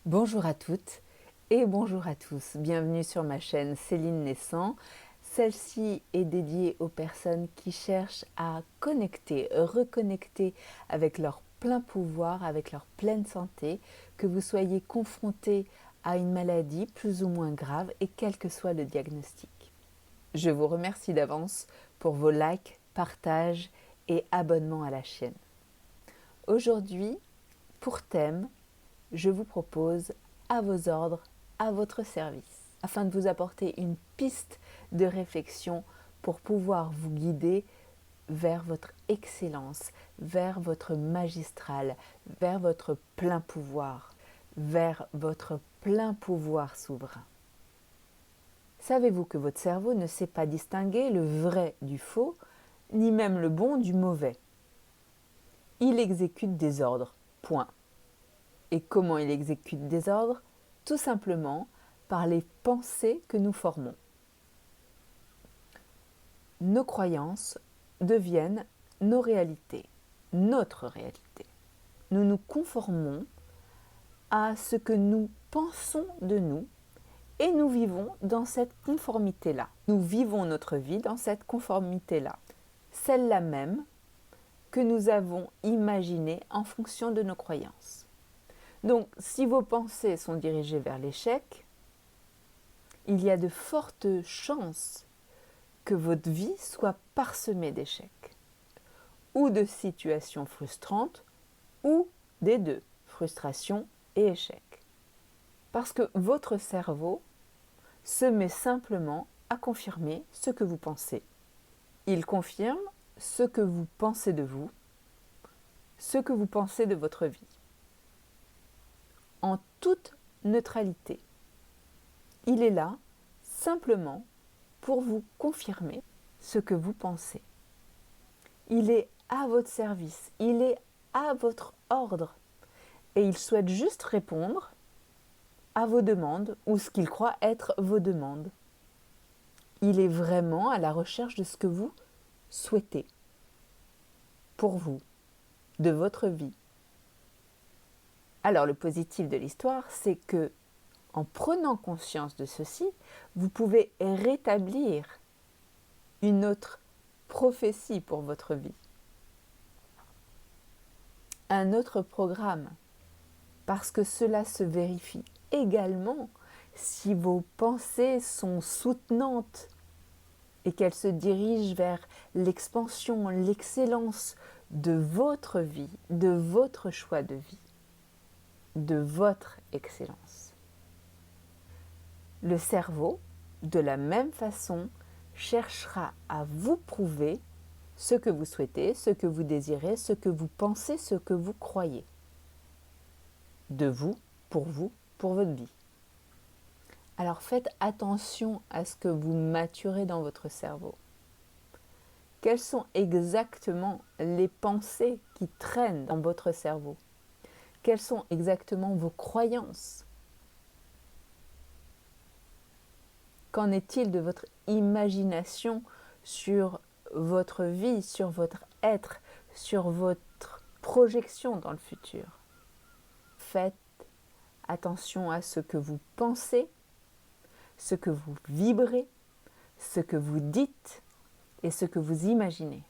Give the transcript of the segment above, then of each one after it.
Bonjour à toutes et bonjour à tous. Bienvenue sur ma chaîne Céline Naissant. Celle-ci est dédiée aux personnes qui cherchent à connecter, reconnecter avec leur plein pouvoir, avec leur pleine santé, que vous soyez confronté à une maladie plus ou moins grave et quel que soit le diagnostic. Je vous remercie d'avance pour vos likes, partages et abonnements à la chaîne. Aujourd'hui, pour thème, je vous propose à vos ordres, à votre service, afin de vous apporter une piste de réflexion pour pouvoir vous guider vers votre excellence, vers votre magistral, vers votre plein pouvoir, vers votre plein pouvoir souverain. Savez-vous que votre cerveau ne sait pas distinguer le vrai du faux, ni même le bon du mauvais? Il exécute des ordres, point. Et comment il exécute des ordres? Tout simplement par les pensées que nous formons. Nos croyances deviennent nos réalités, notre réalité. Nous nous conformons à ce que nous pensons de nous et nous vivons dans cette conformité-là. Nous vivons notre vie dans cette conformité-là, celle-là même que nous avons imaginée en fonction de nos croyances. Donc, si vos pensées sont dirigées vers l'échec, il y a de fortes chances que votre vie soit parsemée d'échecs, ou de situations frustrantes, ou des deux, frustration et échec. Parce que votre cerveau se met simplement à confirmer ce que vous pensez. Il confirme ce que vous pensez de vous, ce que vous pensez de votre vie, en toute neutralité. Il est là simplement pour vous confirmer ce que vous pensez. Il est à votre service, il est à votre ordre et il souhaite juste répondre à vos demandes ou ce qu'il croit être vos demandes. Il est vraiment à la recherche de ce que vous souhaitez pour vous, de votre vie. Alors le positif de l'histoire, c'est que en prenant conscience de ceci, vous pouvez rétablir une autre prophétie pour votre vie, un autre programme, parce que cela se vérifie également si vos pensées sont soutenantes et qu'elles se dirigent vers l'expansion, l'excellence de votre vie, de votre choix de vie, de votre excellence. Le cerveau, de la même façon, cherchera à vous prouver ce que vous souhaitez, ce que vous désirez, ce que vous pensez, ce que vous croyez. De vous, pour votre vie. Alors faites attention à ce que vous maturez dans votre cerveau. Quelles sont exactement les pensées qui traînent dans votre cerveau? Quelles sont exactement vos croyances? Qu'en est-il de votre imagination sur votre vie, sur votre être, sur votre projection dans le futur? Faites attention à ce que vous pensez, ce que vous vibrez, ce que vous dites et ce que vous imaginez.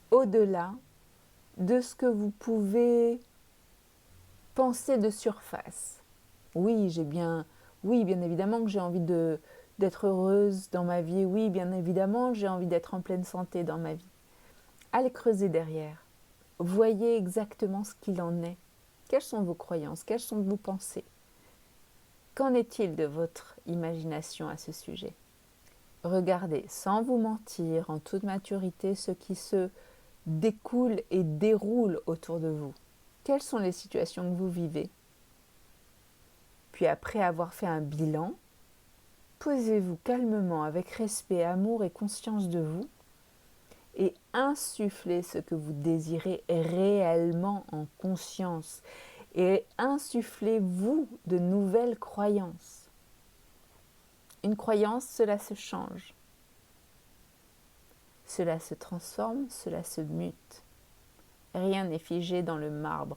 Au-delà de ce que vous pouvez penser de surface. Oui, bien évidemment que j'ai envie d'être heureuse dans ma vie. Oui, bien évidemment, j'ai envie d'être en pleine santé dans ma vie. Allez creuser derrière. Voyez exactement ce qu'il en est. Quelles sont vos croyances? Quelles sont vos pensées? Qu'en est-il de votre imagination à ce sujet? Regardez, sans vous mentir, en toute maturité, ce qui se découle et déroule autour de vous. Quelles sont les situations que vous vivez? Puis après avoir fait un bilan, posez-vous calmement avec respect, amour et conscience de vous et insufflez ce que vous désirez réellement en conscience et insufflez-vous de nouvelles croyances. Une croyance, cela se change. Cela se transforme, cela se mute. Rien n'est figé dans le marbre.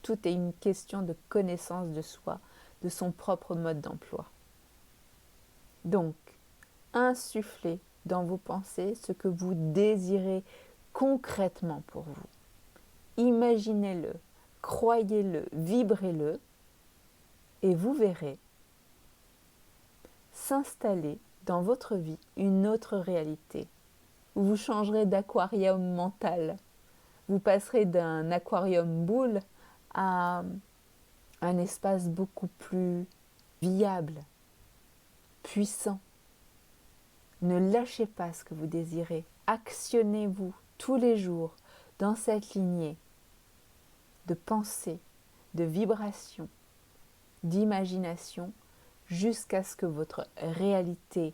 Tout est une question de connaissance de soi, de son propre mode d'emploi. Donc, insufflez dans vos pensées ce que vous désirez concrètement pour vous. Imaginez-le, croyez-le, vibrez-le, et vous verrez s'installer dans votre vie une autre réalité. Vous changerez d'aquarium mental. Vous passerez d'un aquarium boule à un espace beaucoup plus viable, puissant. Ne lâchez pas ce que vous désirez. Actionnez-vous tous les jours dans cette lignée de pensée, de vibration, d'imagination, jusqu'à ce que votre réalité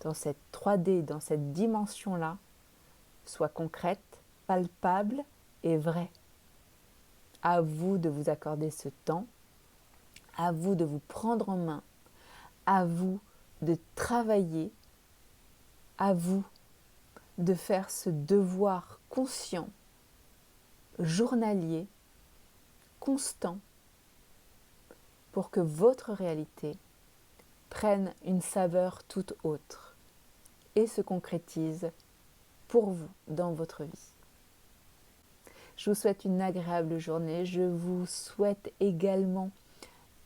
dans cette 3D, dans cette dimension-là, soit concrète, palpable et vraie. À vous de vous accorder ce temps, à vous de vous prendre en main, à vous de travailler, à vous de faire ce devoir conscient, journalier, constant, pour que votre réalité prenne une saveur toute autre et se concrétise pour vous dans votre vie. Je vous souhaite une agréable journée. Je vous souhaite également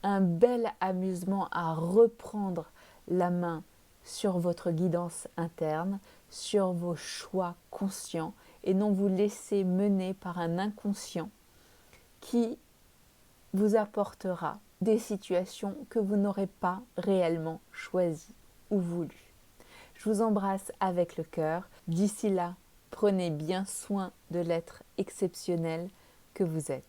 un bel amusement à reprendre la main sur votre guidance interne, sur vos choix conscients et non vous laisser mener par un inconscient qui vous apportera des situations que vous n'aurez pas réellement choisies ou voulues. Je vous embrasse avec le cœur. D'ici là, prenez bien soin de l'être exceptionnel que vous êtes.